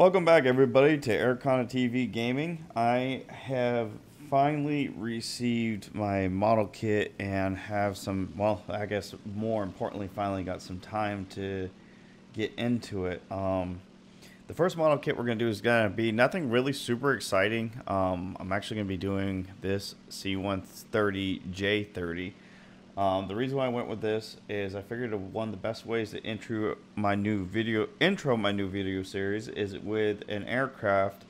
Welcome back, everybody, to Aircon TV Gaming. I have finally received my model kit and have some, well, I guess more importantly, finally got some time to get into it. The first model kit we're going to do is going to be nothing really super exciting. I'm actually going to be doing this C-130J-30. The reason why I went with this is I figured one of the best ways to intro my new video series is with an aircraft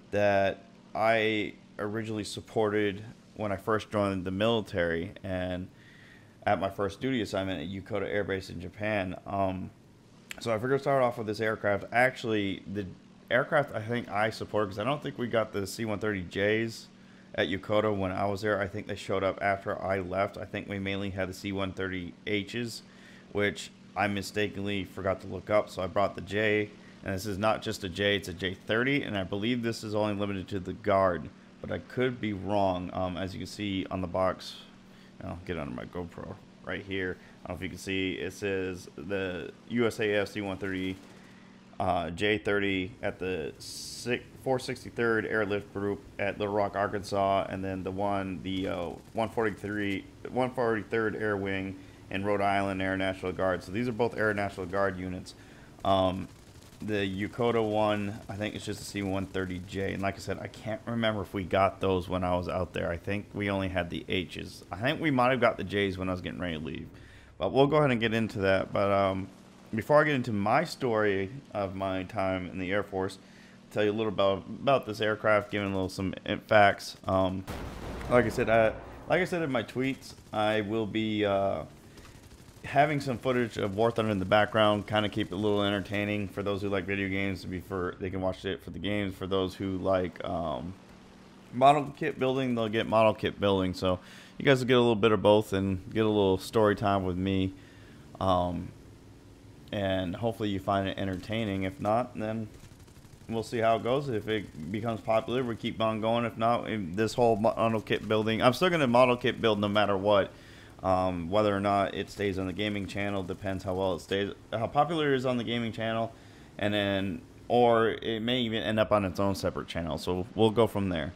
that I originally supported when I first joined the military and at my first duty assignment at Yokota Air Base in Japan. So I figured I'd start off with this aircraft. Actually, the aircraft I think I support, because I don't think we got the C-130Js at Yokota when I was there. I think they showed up after I left. I think we mainly had the C-130Hs, which I mistakenly forgot to look up, so I brought the J. And this is not just a J, it's a J-30, and I believe this is only limited to the Guard, but I could be wrong. As you can see on the box, I'll get under my GoPro right here. I don't know if you can see, it says the USAF C-130 J-30 at the 463rd Airlift Group at Little Rock, Arkansas, and then the 143rd Air Wing in Rhode Island Air National Guard. So these are both Air National Guard units. The Yokota one, I think it's just a C-130J, and like I said, I can't remember if we got those when I was out there. I think we only had the H's. I think we might have got the J's when I was getting ready to leave, but we'll go ahead and get into that. But before I get into my story of my time in the Air Force, I'll tell you a little about this aircraft, giving a little some facts. Like I said in my tweets, I will be having some footage of War Thunder in the background, kind of keep it a little entertaining for those who like video games. They can watch it for the games. For those who like model kit building, they'll get model kit building. So you guys will get a little bit of both and get a little story time with me. And hopefully you find it entertaining. If not, then we'll see how it goes. If it becomes popular, we keep on going. If not, this whole model kit building, I'm still going to model kit build no matter what. Whether or not it stays on the gaming channel depends how well it stays, how popular it is on the gaming channel, and then, or it may even end up on its own separate channel. So we'll go from there.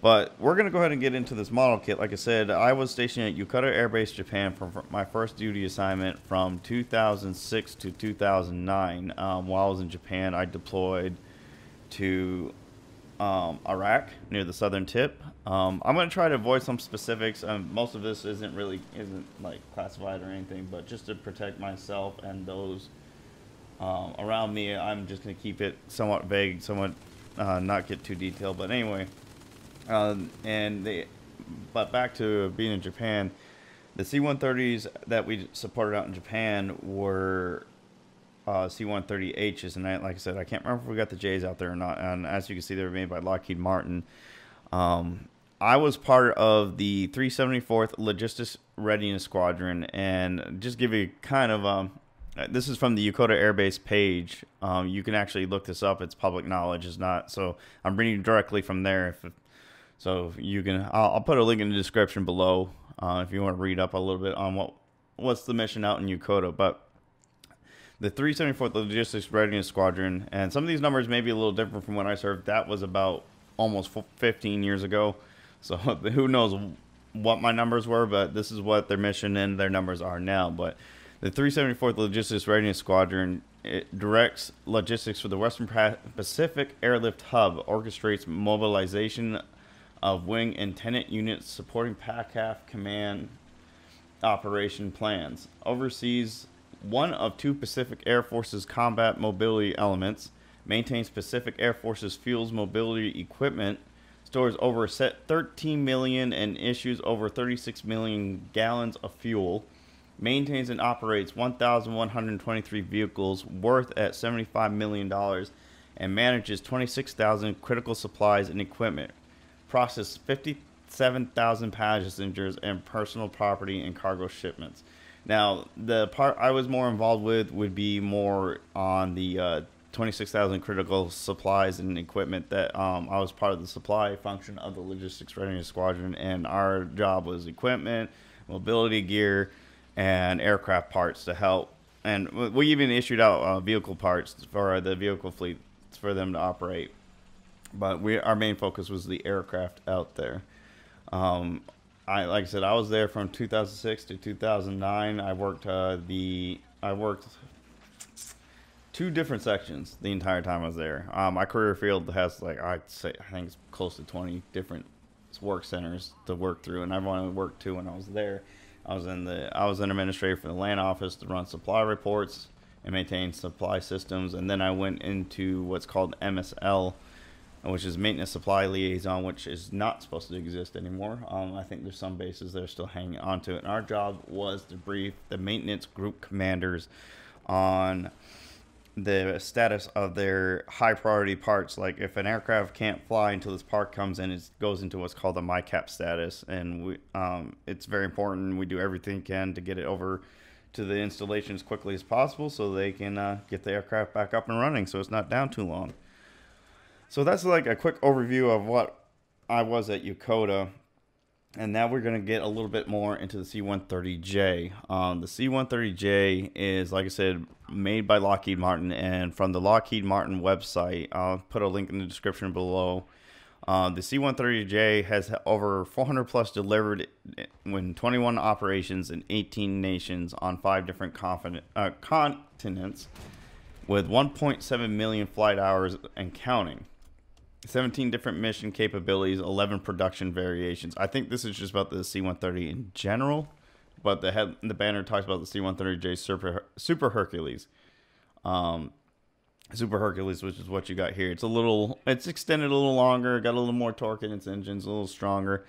But we're going to go ahead and get into this model kit. Like I said, I was stationed at Yokota Air Base, Japan for my first duty assignment from 2006 to 2009. While I was in Japan, I deployed to Iraq near the southern tip. I'm going to try to avoid some specifics. Most of this isn't like classified or anything, but just to protect myself and those around me, I'm just going to keep it somewhat vague, somewhat not get too detailed. But anyway. But back to being in Japan, the C-130s that we supported out in Japan were C-130Hs, and like I said, I can't remember if we got the J's out there or not. And as you can see, they were made by Lockheed Martin. I was part of the 374th Logistics Readiness Squadron, and just give you kind of this is from the Yokota Air Base page. You can actually look this up; it's public knowledge. It's not, so I'm reading directly from there. So you can, I'll put a link in the description below if you want to read up a little bit on what's the mission out in Yokota. But the 374th Logistics Readiness Squadron, and some of these numbers may be a little different from when I served. That was about almost 15 years ago. So who knows what my numbers were, but this is what their mission and their numbers are now. But the 374th Logistics Readiness Squadron, it directs logistics for the Western Pacific Airlift Hub, orchestrates mobilization of wing and tenant units supporting PACAF command operation plans, oversees one of two Pacific Air Force's combat mobility elements, maintains Pacific Air Force's fuels mobility equipment, stores over a set 13 million and issues over 36 million gallons of fuel, maintains and operates 1,123 vehicles worth at $75 million, and manages 26,000 critical supplies and equipment, process 57,000 passengers and personal property and cargo shipments. Now, the part I was more involved with would be more on the 26,000 critical supplies and equipment that I was part of the supply function of the Logistics Readiness Squadron, and our job was equipment, mobility gear, and aircraft parts to help. And we even issued out vehicle parts for the vehicle fleet for them to operate. But our main focus was the aircraft out there. Like I said, I was there from 2006 to 2009. I worked two different sections the entire time I was there. My career field has I think it's close to 20 different work centers to work through, and I've only worked two when I was there. I was an administrator for the land office to run supply reports and maintain supply systems, and then I went into what's called MSL, which is maintenance supply liaison, which is not supposed to exist anymore. I think there's some bases that are still hanging on to it. And our job was to brief the maintenance group commanders on the status of their high priority parts. Like if an aircraft can't fly until this part comes in, it goes into what's called the MICAP status. And it's very important. We do everything we can to get it over to the installation as quickly as possible so they can get the aircraft back up and running so it's not down too long. So that's like a quick overview of what I was at Yokota. And now we're going to get a little bit more into the C-130J. The C-130J is, like I said, made by Lockheed Martin. And from the Lockheed Martin website, I'll put a link in the description below. The C-130J has over 400 plus delivered in 21 operations in 18 nations on 5 different continents with 1.7 million flight hours and counting. 17 different mission capabilities, 11 production variations. I think this is just about the C-130 in general, but the banner talks about the C-130J Super Hercules. Super Hercules, which is what you got here. It's extended a little longer, got a little more torque in its engines, a little stronger.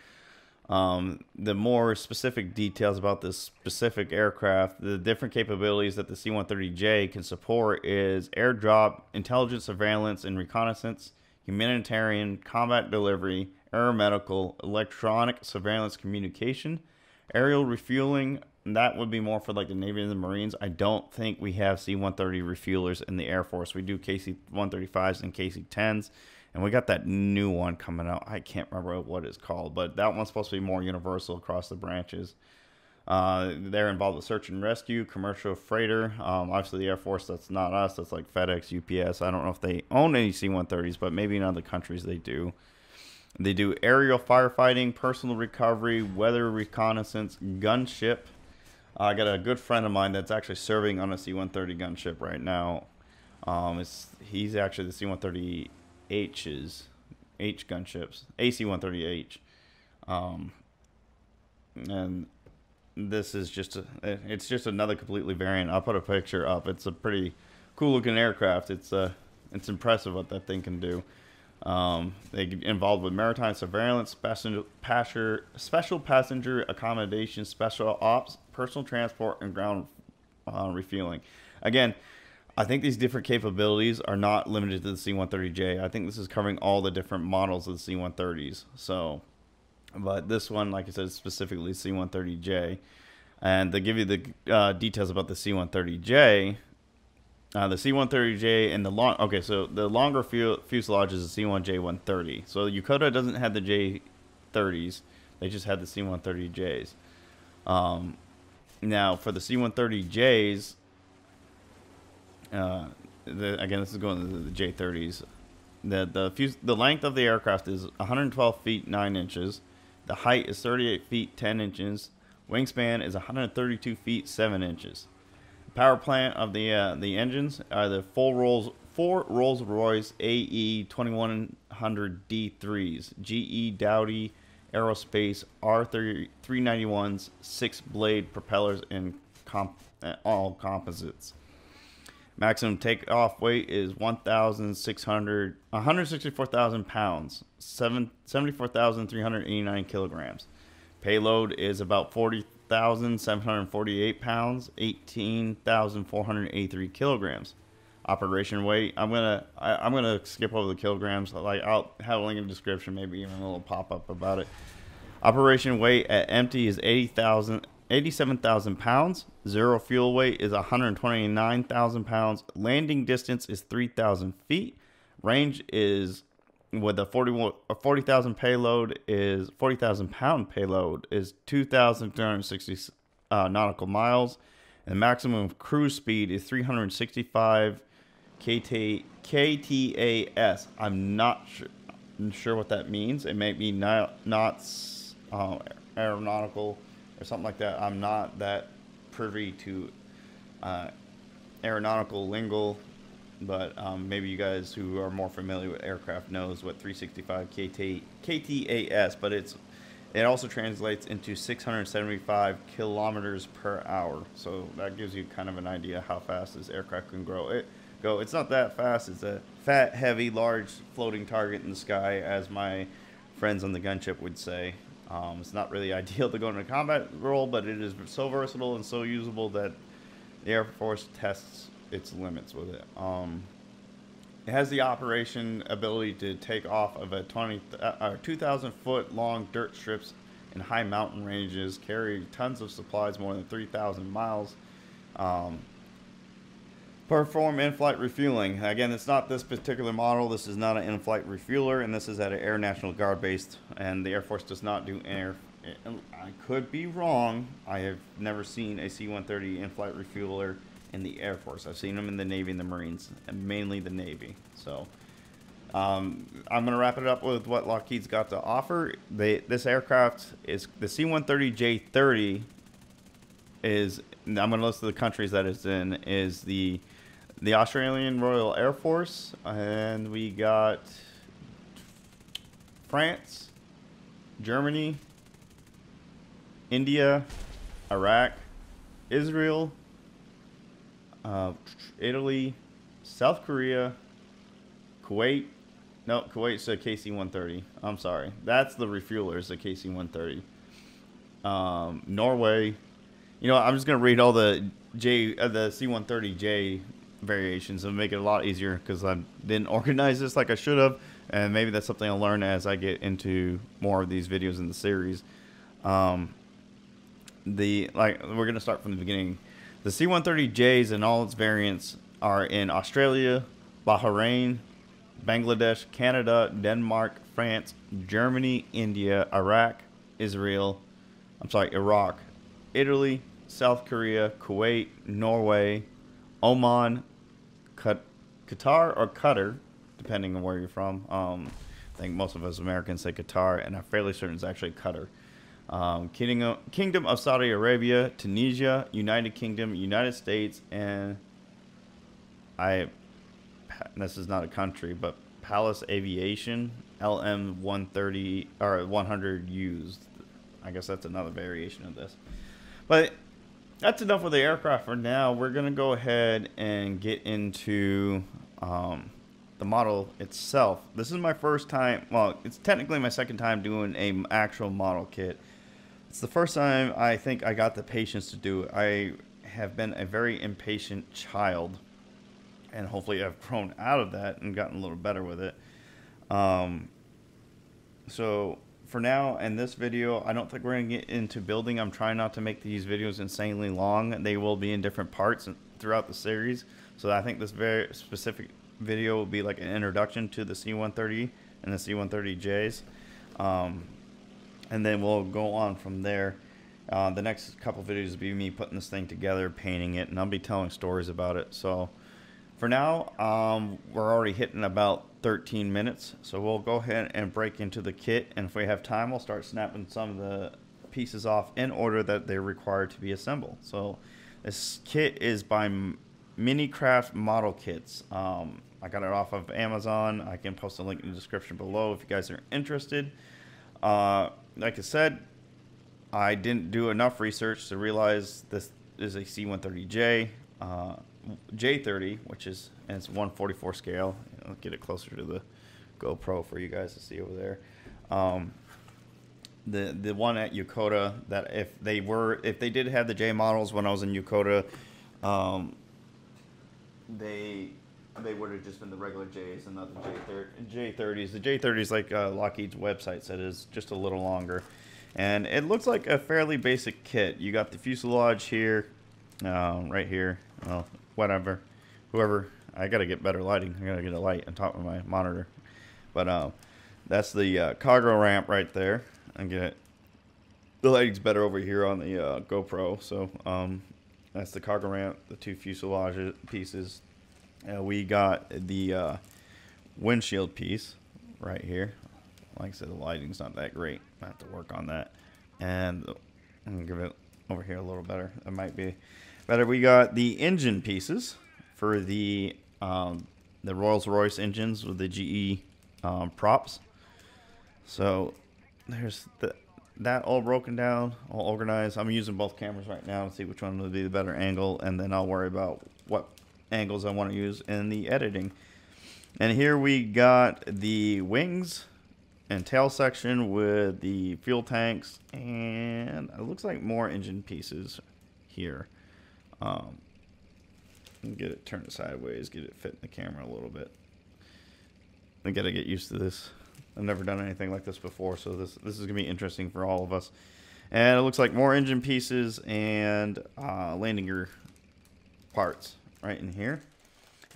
The more specific details about this specific aircraft, the different capabilities that the C-130J can support is airdrop, intelligence, surveillance, and reconnaissance, humanitarian, combat delivery, aeromedical, electronic surveillance communication, aerial refueling. That would be more for like the Navy and the Marines. I don't think we have C-130 refuelers in the Air Force. We do KC-135s and KC-10s, and we got that new one coming out. I can't remember what it's called, but that one's supposed to be more universal across the branches. They're involved with search and rescue, commercial freighter. Obviously, the Air Force, that's not us. That's like FedEx, UPS. I don't know if they own any C-130s, but maybe in other countries they do. They do aerial firefighting, personal recovery, weather reconnaissance, gunship. I got a good friend of mine that's actually serving on a C-130 gunship right now. He's actually the C-130H's H gunships, AC-130H. And this is it's just another completely variant. I'll put a picture up. It's a pretty cool looking aircraft. It's impressive what that thing can do. They get involved with maritime surveillance, special passenger accommodation, special ops, personal transport, and ground refueling. Again, I think these different capabilities are not limited to the C-130J. I think this is covering all the different models of the C-130s. So, but this one, like I said, is specifically C-130J. And to give you the details about the C-130J, the C-130J and so the longer fuselage is the C-1J-130. So Yokota doesn't have the J-30s; they just had the C-130Js. Now for the C-130Js, again, this is going to the J-30s. The length of the aircraft is 112 feet 9 inches. The height is 38 feet 10 inches. Wingspan is 132 feet 7 inches. Power plant of the engines are the four Rolls-Royce AE 2100D3s, GE Dowdy Aerospace R391s, 6-blade propellers, and all composites. Maximum takeoff weight is 164,000 pounds, 74,389 kilograms. Payload is about 40,748 pounds, 18,483 kilograms. Operation weight, I'm gonna skip over the kilograms. Like I'll have a link in the description, maybe even a little pop up about it. Operation weight at empty is 87,000 pounds. Zero fuel weight is 129,000 pounds. Landing distance is 3,000 feet. Range is with a 40,000 payload is 40,000 pound payload is 2,360 nautical miles, and the maximum cruise speed is 365 KTAS. I'm not sure what that means. It may be knots, aeronautical or something like that. I'm not that privy to uh, aeronautical lingo, but maybe you guys who are more familiar with aircraft knows what 365 KTAS, but it also translates into 675 kilometers per hour. So that gives you kind of an idea how fast this aircraft can go. It's not that fast. It's a fat, heavy, large floating target in the sky, as my friends on the gunship would say. It's not really ideal to go in a combat role, but it is so versatile and so usable that the Air Force tests its limits with it. It has the operation ability to take off of a 2,000 foot long dirt strips in high mountain ranges, carry tons of supplies more than 3,000 miles. Perform in-flight refueling. Again, it's not this particular model. This is not an in-flight refueler, and this is at an Air National Guard base, and the Air Force does not do air. I could be wrong. I have never seen a C-130 in-flight refueler in the Air Force. I've seen them in the Navy and the Marines, and mainly the Navy. So I'm going to wrap it up with what Lockheed's got to offer. This aircraft is the C-130J-30 is, I'm going to list the countries that it's in, is the Australian Royal Air Force, and we got France, Germany, India, Iraq, Israel, Italy, South Korea, Kuwait. No, Kuwait's a KC-130. I'm sorry. That's the refuelers, the KC-130. Norway. You know, I'm just going to read all the C-130J variations and make it a lot easier because I didn't organize this like I should have. And maybe that's something I'll learn as I get into more of these videos in the series. We're going to start from the beginning. The C-130Js and all its variants are in Australia, Bahrain, Bangladesh, Canada, Denmark, France, Germany, India, Iraq, Iraq, Italy, South Korea, Kuwait, Norway, Oman, Qatar or Qatar, depending on where you're from. I think most of us Americans say Qatar, and I'm fairly certain it's actually Qatar. Kingdom of Saudi Arabia, Tunisia, United Kingdom, United States, and this is not a country, but Palace Aviation, LM-130 or 100 used. I guess that's another variation of this. But that's enough with the aircraft for now. We're going to go ahead and get into the model itself. This is my first time, well, it's technically my second time doing an actual model kit. It's the first time I think I got the patience to do it. I have been a very impatient child, and hopefully I've grown out of that and gotten a little better with it. So for now, in this video, I don't think we're going to get into building. I'm trying not to make these videos insanely long. They will be in different parts throughout the series. So I think this very specific video will be like an introduction to the C-130 and the C-130Js. And then we'll go on from there. The next couple videos will be me putting this thing together, painting it, and I'll be telling stories about it. So for now, we're already hitting about 13 minutes. So we'll go ahead and break into the kit. And if we have time, we'll start snapping some of the pieces off in order that they're required to be assembled. So this kit is by Minicraft Model Kits. I got it off of Amazon. I can post a link in the description below if you guys are interested. Like I said, I didn't do enough research to realize this is a C-130J J-30, which is, and it's 1/44 scale. I'll get it closer to the GoPro for you guys to see over there. The one at Yokota, that if they did have the J models when I was in Yokota, they would have just been the regular J's and not the J-30s. The J-30s, like Lockheed's website said, is just a little longer. And it looks like a fairly basic kit. You got the fuselage here, right here. Well, whatever. Whoever, I got to get better lighting. I got to get a light on top of my monitor. But that's the cargo ramp right there. And get the lighting's better over here on the GoPro. So that's the cargo ramp, the two fuselage pieces. We got the windshield piece right here. Like I said, the lighting's not that great. I have to work on that. And I'm going to give it over here a little better. It might be better. We got the engine pieces for the Rolls-Royce engines with the GE props. So there's that all broken down, all organized. I'm using both cameras right now to see which one will be the better angle, and then I'll worry about what angles I want to use in the editing. And here we got the wings and tail section with the fuel tanks, and it looks like more engine pieces here. Get it turned sideways, get it fit in the camera a little bit. I gotta get used to this. I've never done anything like this before, so this is gonna be interesting for all of us. And it looks like more engine pieces and landing gear parts right in here.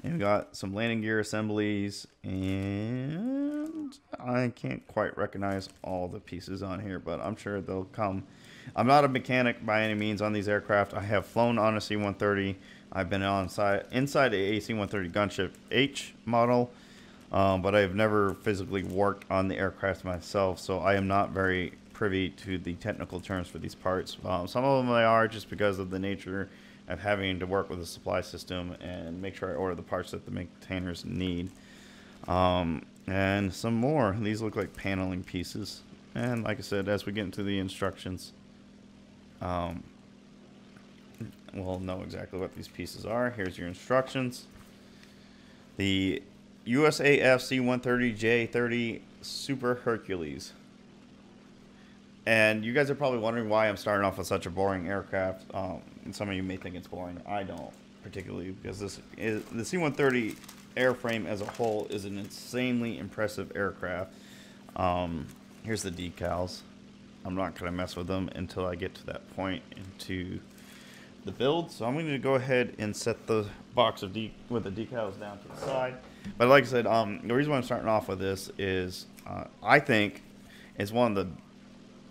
And we got some landing gear assemblies, and I can't quite recognize all the pieces on here, but I'm sure they'll come. I'm not a mechanic by any means on these aircraft. I have flown on a C-130. I've been inside a C-130 gunship H model, but I've never physically worked on the aircraft myself, so I am not very privy to the technical terms for these parts. Some of them I are, just because of the nature of having to work with a supply system and make sure I order the parts that the maintainers need. And some more. These look like paneling pieces. And like I said, as we get into the instructions, we'll know exactly what these pieces are. Here's your instructions. The USAF C-130J-30 Super Hercules. And you guys are probably wondering why I'm starting off with such a boring aircraft. And some of you may think it's boring. I don't particularly, because the C-130 airframe as a whole is an insanely impressive aircraft. Here's the decals. I'm not going to mess with them until I get to that point into the build. So I'm going to go ahead and set the box of with the decals down to the side. But like I said, the reason why I'm starting off with this is I think it's one of the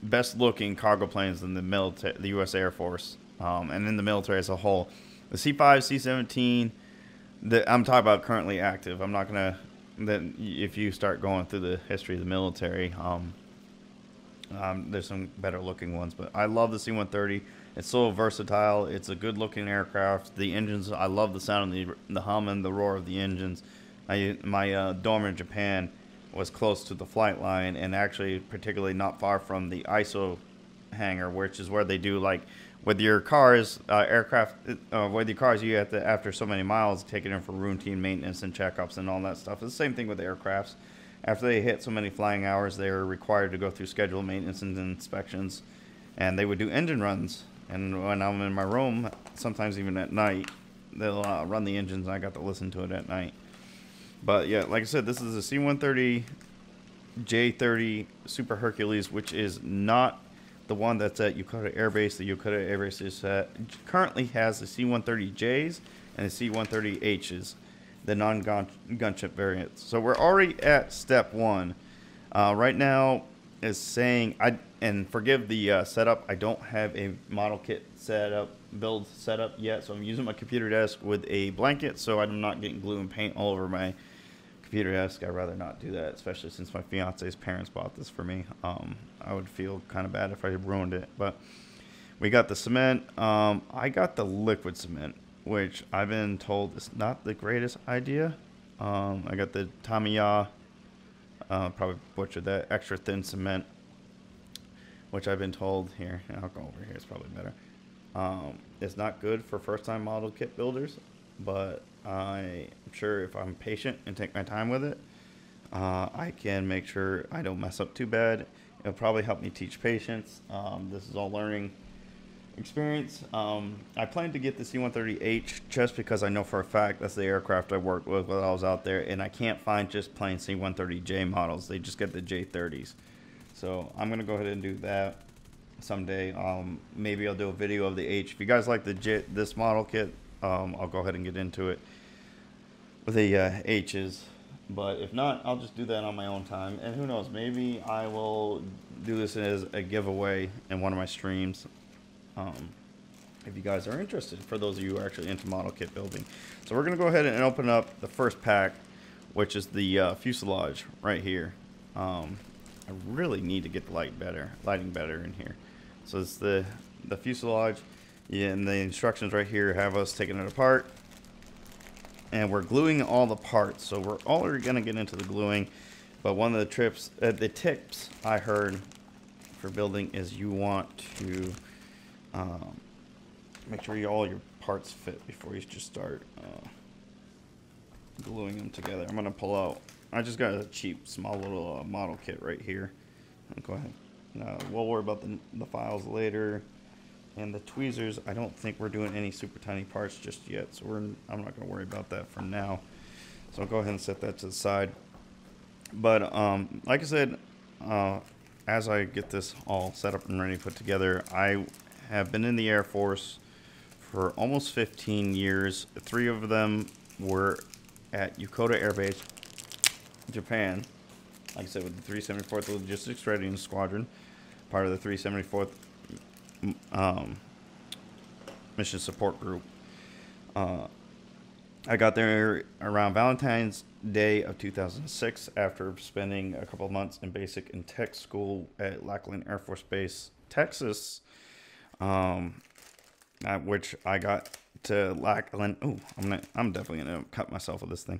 best looking cargo planes in the military, the U.S. Air Force, and in the military as a whole. The C-5, C-17 that I'm talking about currently active. I'm not gonna. Then if you start going through the history of the military, there's some better looking ones. But I love the C-130. It's so versatile. It's a good looking aircraft. The engines, I love the sound of the hum and the roar of the engines. My dorm in Japan was close to the flight line, and actually particularly not far from the ISO hangar, which is where they do, like with your cars, with your cars, you have to, after so many miles, take it in for routine maintenance and checkups and all that stuff. It's the same thing with aircrafts. After they hit so many flying hours, they are required to go through scheduled maintenance and inspections, and they would do engine runs. And when I'm in my room, sometimes even at night, they'll run the engines, and I got to listen to it at night. But yeah, like I said, this is a C-130 J-30 Super Hercules, which is not the one that's at Yokota Air Base. The Yokota Air Base is currently has the C-130Js and the C-130Hs, the non-gunship variants. So we're already at step one. Right now is saying, and forgive the setup, I don't have a model kit build setup yet, so I'm using my computer desk with a blanket so I'm not getting glue and paint all over my computer desk. I'd rather not do that, especially since my fiance's parents bought this for me. I would feel kind of bad if I ruined it. But we got the cement. I got the liquid cement, which I've been told is not the greatest idea. I got the Tamiya, probably butchered that, extra thin cement, which I've been told here. I'll go over here, it's probably better. It's not good for first-time model kit builders, but I'm sure if I'm patient and take my time with it, I can make sure I don't mess up too bad. It'll probably help me teach patience. This is all learning experience. I plan to get the C-130H just because I know for a fact that's the aircraft I worked with while I was out there, and I can't find just plain C-130J models. They just get the J-30s. So I'm going to go ahead and do that someday. Maybe I'll do a video of the H. If you guys like this model kit, I'll go ahead and get into it with the H's. But if not, I'll just do that on my own time. And who knows, maybe I will do this as a giveaway in one of my streams. if you guys are interested, for those of you who are actually into model kit building. So we're going to go ahead and open up the first pack, which is the fuselage right here. I really need to get the lighting better in here. So it's the fuselage, and the instructions right here have us taking it apart, and we're gluing all the parts. So we're already going to get into the gluing, but one of the tips I heard for building is you want to make sure all your parts fit before you just start gluing them together. I'm going to pull out, I just got a cheap small little model kit right here. Go ahead. We'll worry about the files later. And the tweezers, I don't think we're doing any super tiny parts just yet, so I'm not going to worry about that for now. So I'll go ahead and set that to the side. But like I said, as I get this all set up and ready to put together, I have been in the Air Force for almost 15 years. 3 of them were at Yokota Air Base, Japan. Like I said, with the 374th Logistics Readiness Squadron, part of the 374th Mission Support Group. I got there around Valentine's Day of 2006 after spending a couple of months in basic and tech school at Lackland Air Force Base, Texas, which I got to Lackland. Oh, I'm definitely gonna cut myself with this thing.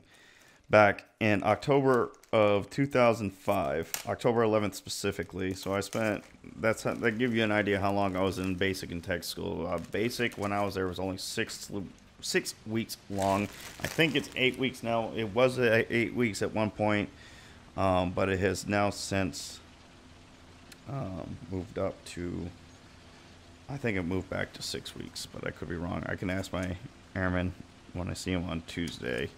Back in October of 2005, October 11th specifically. So I spent, that give you an idea how long I was in basic and tech school. Basic, when I was there, was only 6 weeks long. I think it's 8 weeks now. It was 8 weeks at one point, but it has now since moved up to, I think it moved back to 6 weeks, but I could be wrong. I can ask my airman when I see him on Tuesday.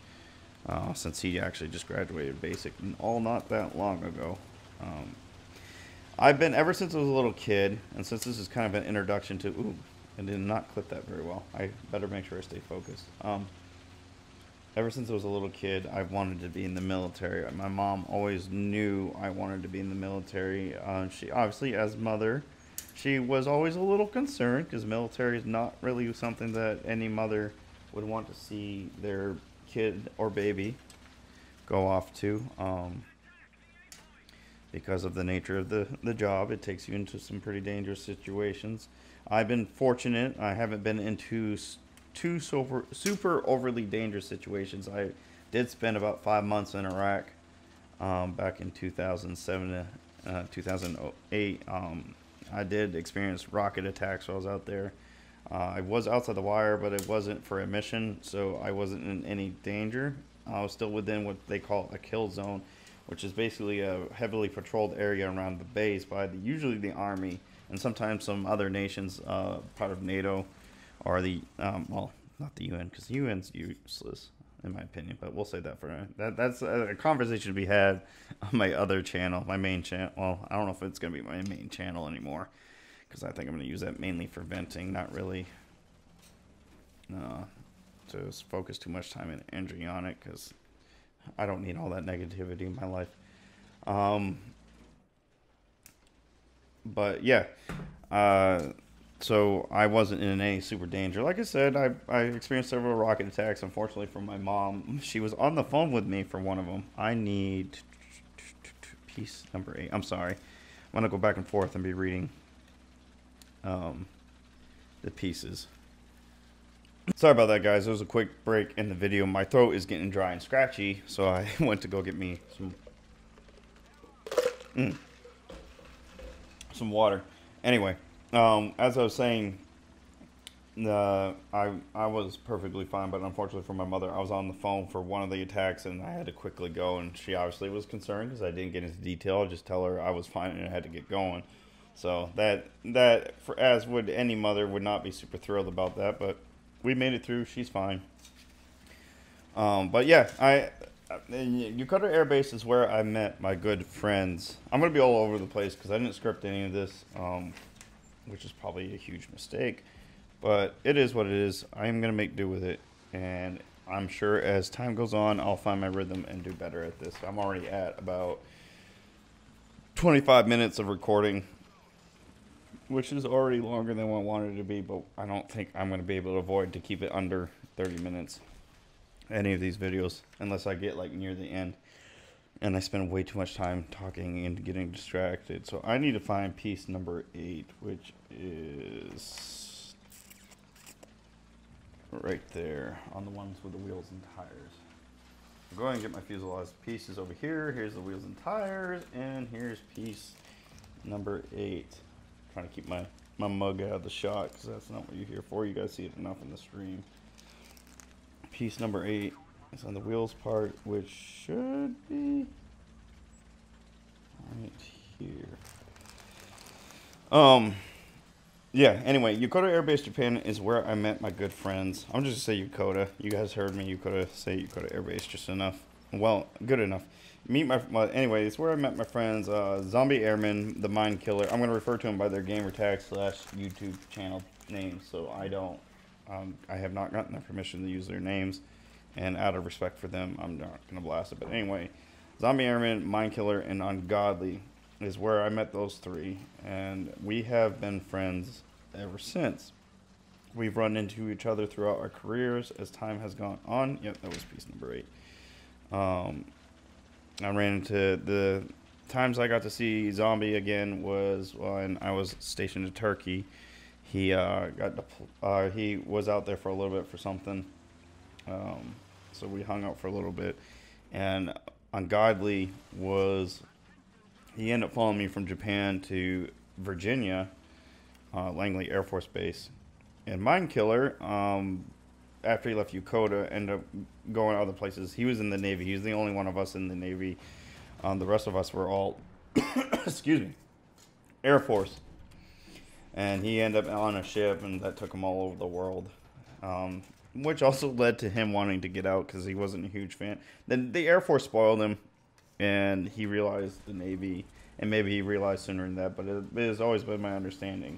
Since he actually just graduated basic not that long ago. I've been, ever since I was a little kid, and since this is kind of an introduction to, ooh, I did not clip that very well. I better make sure I stay focused. Ever since I was a little kid, I wanted to be in the military. My mom always knew I wanted to be in the military. She obviously, as mother, she was always a little concerned, because military is not really something that any mother would want to see their kid or baby go off to, because of the nature of the job. It takes you into some pretty dangerous situations. I've been fortunate. I haven't been into two super overly dangerous situations. I did spend about 5 months in Iraq back in 2007 to 2008. I did experience rocket attacks while I was out there. I was outside the wire, but it wasn't for a mission, so I wasn't in any danger. I was still within what they call a kill zone, which is basically a heavily patrolled area around the base by usually the Army, and sometimes some other nations, part of NATO, or the, well, not the UN, because the UN's useless, in my opinion, but we'll say that for that's a conversation to be had on my other channel, my main channel. Well, I don't know if it's going to be my main channel anymore, because I think I'm going to use that mainly for venting, not really to focus too much time in energy on it, because I don't need all that negativity in my life. But yeah, so I wasn't in any super danger. Like I said, I experienced several rocket attacks, unfortunately, from my mom. She was on the phone with me for one of them. I need piece number 8. I'm sorry. I'm going to go back and forth and be reading the pieces. Sorry about that, guys. There was a quick break in the video. My throat is getting dry and scratchy, so I went to go get me some water. Anyway, as I was saying, I was perfectly fine, but unfortunately for my mother, I was on the phone for one of the attacks, and I had to quickly go, and she obviously was concerned because I didn't get into detail. I just tell her I was fine and I had to get going. So that as would any mother, would not be super thrilled about that, but we made it through. She's fine. But yeah, Yokota Air Base is where I met my good friends. I'm going to be all over the place because I didn't script any of this, which is probably a huge mistake. But it is what it is. I am going to make do with it. And I'm sure as time goes on, I'll find my rhythm and do better at this. I'm already at about 25 minutes of recording. which is already longer than what I wanted it to be, but I don't think I'm going to be able to avoid to keep it under 30 minutes. Any of these videos, unless I get like near the end and I spend way too much time talking and getting distracted. So I need to find piece number 8, which is right there on the ones with the wheels and tires. I'll go ahead and get my fuselage pieces over here. Here's the wheels and tires, and here's piece number 8. Trying to keep my mug out of the shot because that's not what you're here for. You guys see it enough in the stream. Piece number 8 is on the wheels part, which should be right here. Yeah, anyway, Yokota Air Base, Japan is where I met my good friends. I'm just going to say Yokota. You guys heard me, say Yokota Air Base just enough. Well, good enough. Anyway, it's where I met my friends, Zombie Airman, the Mind Killer. I'm going to refer to them by their gamer tag / YouTube channel names, so I have not gotten their permission to use their names, and out of respect for them, I'm not going to blast it. But anyway, Zombie Airman, Mind Killer, and Ungodly is where I met those 3, and we have been friends ever since. We've run into each other throughout our careers as time has gone on. Yep, that was piece number 8. I ran into the times I got to see Zombie again was when I was stationed in Turkey. He he was out there for a little bit for something, so we hung out for a little bit. And Ungodly he ended up following me from Japan to Virginia, Langley Air Force Base. And Mind Killer, after he left Yokota, ended up going other places. He was in the Navy. He was the only one of us in the Navy. The rest of us were all, excuse me, Air Force. And he ended up on a ship, and that took him all over the world. Which also led to him wanting to get out because he wasn't a huge fan. Then the Air Force spoiled him, and he realized the Navy, and maybe he realized sooner than that, but it has always been my understanding.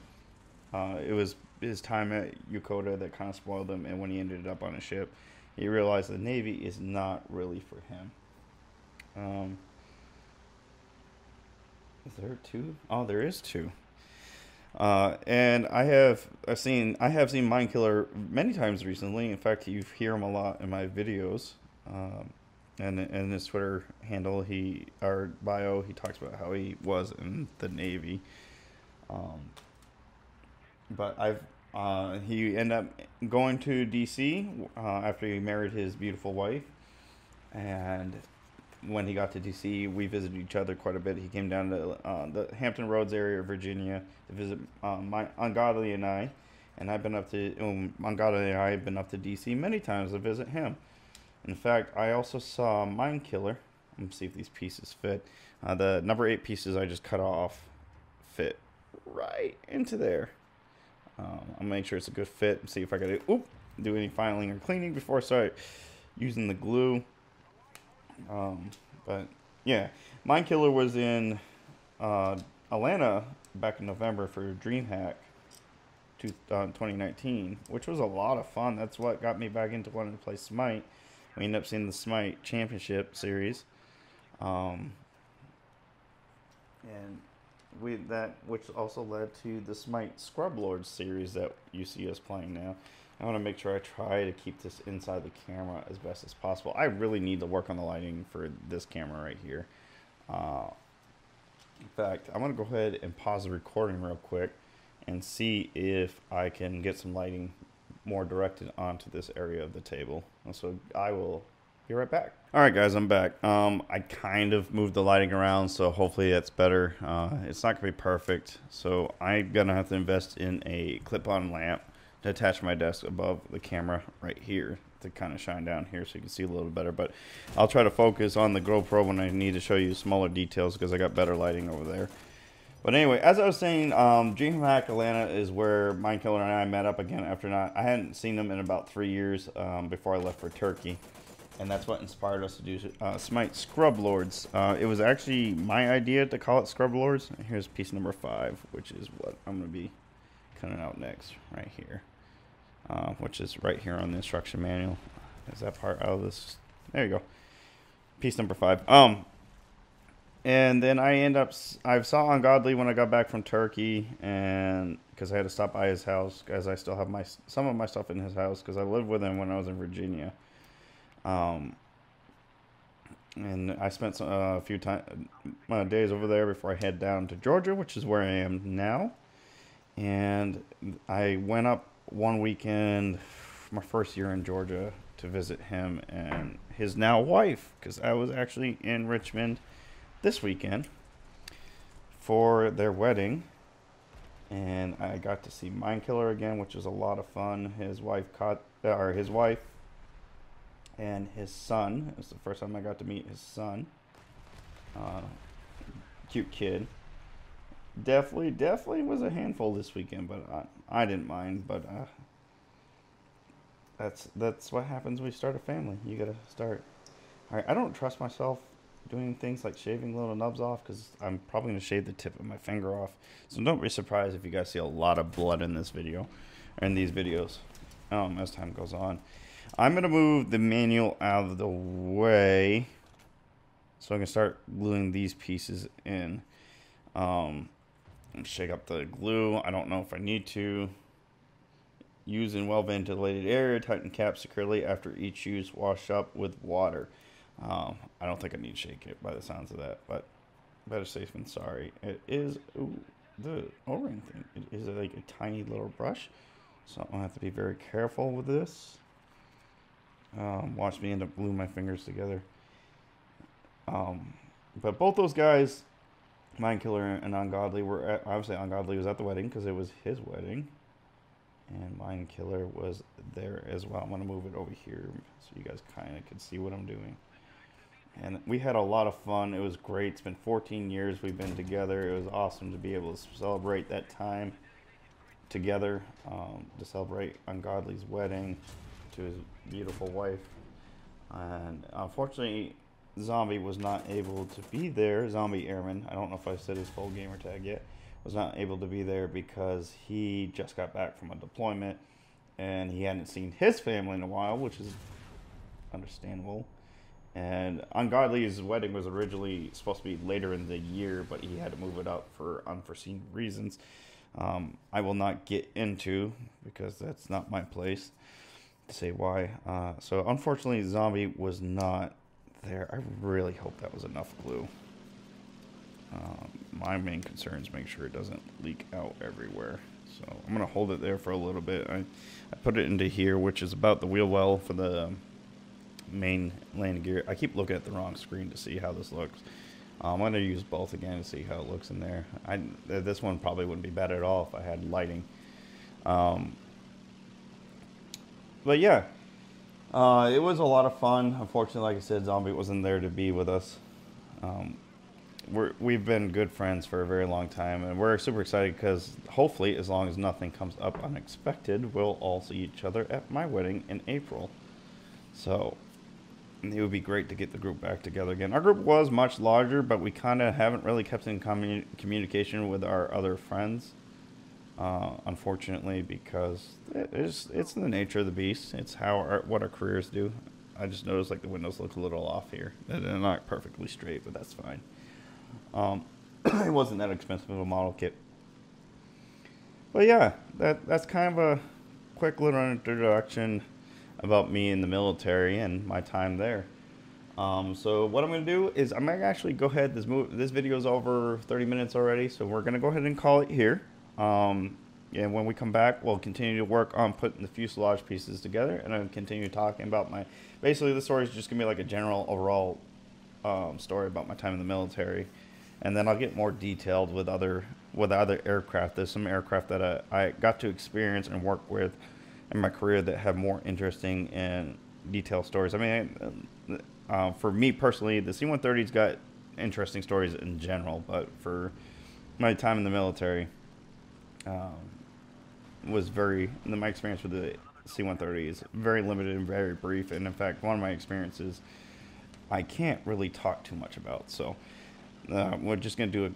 It was his time at Yokota that kind of spoiled him, and when he ended up on a ship, he realized the Navy is not really for him. Is there 2? Oh, there is 2. And I have seen Mind Killer many times recently. In fact, you hear him a lot in my videos. And in his Twitter handle, our bio, he talks about how he was in the Navy. But he ended up going to DC after he married his beautiful wife, and when he got to DC, we visited each other quite a bit. He came down to the Hampton Roads area of Virginia to visit my Ungodly and I, and Ungodly and I have been up to DC many times to visit him. In fact, I also saw Mind Killer. Let me see if these pieces fit. The number 8 pieces I just cut off fit right into there. I'll make sure it's a good fit and see if I got to do any filing or cleaning before I start using the glue. But yeah, Mind Killer was in Atlanta back in November for DreamHack 2019, which was a lot of fun. That's what got me back into wanting to play Smite. We ended up seeing the Smite Championship Series, and which also led to the Smite Scrub Lords series that you see us playing now. I want to make sure I try to keep this inside the camera as best as possible. I really need to work on the lighting for this camera right here. In fact, I'm going to go ahead and pause the recording real quick and see if I can get some lighting more directed onto this area of the table. So I will be right back. All right, guys, I'm back. I kind of moved the lighting around, so hopefully that's better. It's not going to be perfect, so I'm going to have to invest in a clip-on lamp to attach my desk above the camera right here to kind of shine down here so you can see a little better. But I'll try to focus on the GoPro when I need to show you smaller details because I got better lighting over there. But anyway, as I was saying, DreamHack Atlanta is where Mind Killer and I met up again after I hadn't seen them in about 3 years before I left for Turkey. And that's what inspired us to do Smite Scrub Lords. It was actually my idea to call it Scrub Lords. Here's piece number 5, which is what I'm going to be cutting out next, right here. Which is right here on the instruction manual. Is that part out of this? There you go. Piece number 5. And then I saw Ungodly when I got back from Turkey, and because I had to stop by his house, because I still have some of my stuff in his house, because I lived with him when I was in Virginia. Um, and I spent a few days over there before I head down to Georgia, which is where I am now. And I went up one weekend, my first year in Georgia, to visit him and his now wife, because I was actually in Richmond this weekend for their wedding, and I got to see Mindkiller again, which was a lot of fun. His wife and his son. It was the first time I got to meet his son. Cute kid. Definitely was a handful this weekend, but I didn't mind. But that's what happens when you start a family. You gotta start. All right, I don't trust myself doing things like shaving little nubs off, because I'm probably going to shave the tip of my finger off. So don't be surprised if you guys see a lot of blood in this video, or in these videos, as time goes on. I'm going to move the manual out of the way so I can start gluing these pieces in. Shake up the glue. I don't know if I need to. Use in well-ventilated area. Tighten cap securely after each use. Wash up with water. I don't think I need to shake it by the sounds of that, but better safe than sorry. It is, ooh, the O-ring thing. It is like a tiny little brush, so I'm gonna have to be very careful with this. Watch me end up gluing my fingers together. But both those guys, Mindkiller and Ungodly, obviously Ungodly was at the wedding because it was his wedding, and Mindkiller was there as well. I'm gonna move it over here so you guys kind of can see what I'm doing. And we had a lot of fun. It was great. It's been 14 years we've been together. It was awesome to be able to celebrate that time together, to celebrate Ungodly's wedding to his beautiful wife. And unfortunately, Zombie was not able to be there. Zombie Airman, I don't know if I said his full gamer tag yet, was not able to be there because he just got back from a deployment and he hadn't seen his family in a while, which is understandable. And Ungodly's wedding was originally supposed to be later in the year, but he had to move it up for unforeseen reasons. I will not get into, because that's not my place to say why. So unfortunately, Zombie was not there. I really hope that was enough glue. My main concern is make sure it doesn't leak out everywhere. So I'm going to hold it there for a little bit. I put it into here, which is about the wheel well for the main landing gear. I keep looking at the wrong screen to see how this looks. I'm going to use both again to see how it looks in there. This one probably wouldn't be bad at all if I had lighting. But yeah, it was a lot of fun. Unfortunately, like I said, Zombie wasn't there to be with us. We've been good friends for a very long time, and we're super excited because hopefully, as long as nothing comes up unexpected, we'll all see each other at my wedding in April. So it would be great to get the group back together again. Our group was much larger, but we kind of haven't really kept in communication with our other friends, unfortunately, because it's the nature of the beast. It's what our careers do. I just noticed like the windows look a little off here. They're not perfectly straight, but that's fine. It wasn't that expensive of a model kit. But yeah, that's kind of a quick little introduction about me in the military and my time there. So what I'm going to do is I'm going to actually go ahead. This video is over 30 minutes already, so we're going to go ahead and call it here. And when we come back, we'll continue to work on putting the fuselage pieces together, and I'll continue talking about basically the story is just going to be like a general overall story about my time in the military. And then I'll get more detailed with other aircraft. There's some aircraft that I got to experience and work with in my career that have more interesting and detailed stories. I mean, for me personally, the C-130's got interesting stories in general, but for my time in the military, my experience with the C-130 is very limited and very brief. And in fact, one of my experiences I can't really talk too much about. So we're just going to do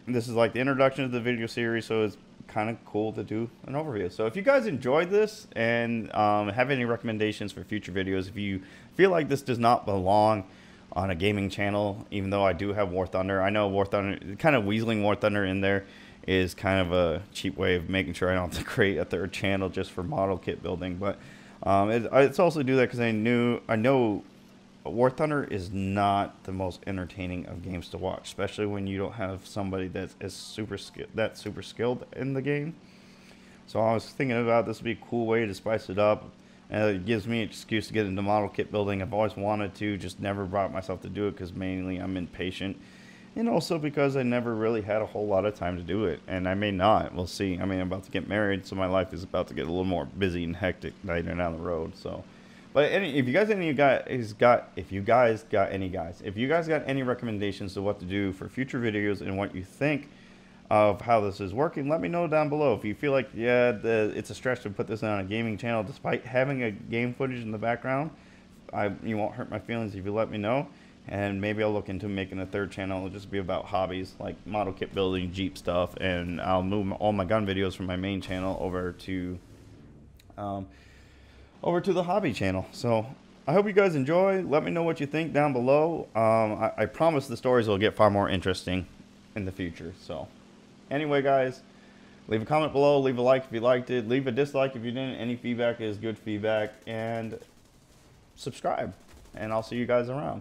this is like the introduction to the video series, so it's kind of cool to do an overview. So if you guys enjoyed this and have any recommendations for future videos, if you feel like this does not belong on a gaming channel, even though I do have War Thunder. I know War Thunder, kind of weaseling War Thunder in there is kind of a cheap way of making sure I don't have to create a third channel just for model kit building. But it's also do that because I know War Thunder is not the most entertaining of games to watch, especially when you don't have somebody that's super skilled in the game. So I was thinking about this would be a cool way to spice it up. And it gives me an excuse to get into model kit building. I've always wanted to, just never brought myself to do it because mainly I'm impatient. And also because I never really had a whole lot of time to do it. And I may not. We'll see. I mean, I'm about to get married, so my life is about to get a little more busy and hectic later down the road. So, but if you guys got any recommendations to what to do for future videos and what you think of how this is working, let me know down below. If you feel like, yeah, it's a stretch to put this on a gaming channel despite having a game footage in the background, you won't hurt my feelings if you let me know. And maybe I'll look into making a third channel. It'll just be about hobbies like model kit building, Jeep stuff, and I'll move all my gun videos from my main channel over to the hobby channel. So I hope you guys enjoy. Let me know what you think down below. I promise the stories will get far more interesting in the future. So anyway, guys, leave a comment below, leave a like if you liked it, leave a dislike if you didn't. Any feedback is good feedback, and subscribe, and I'll see you guys around.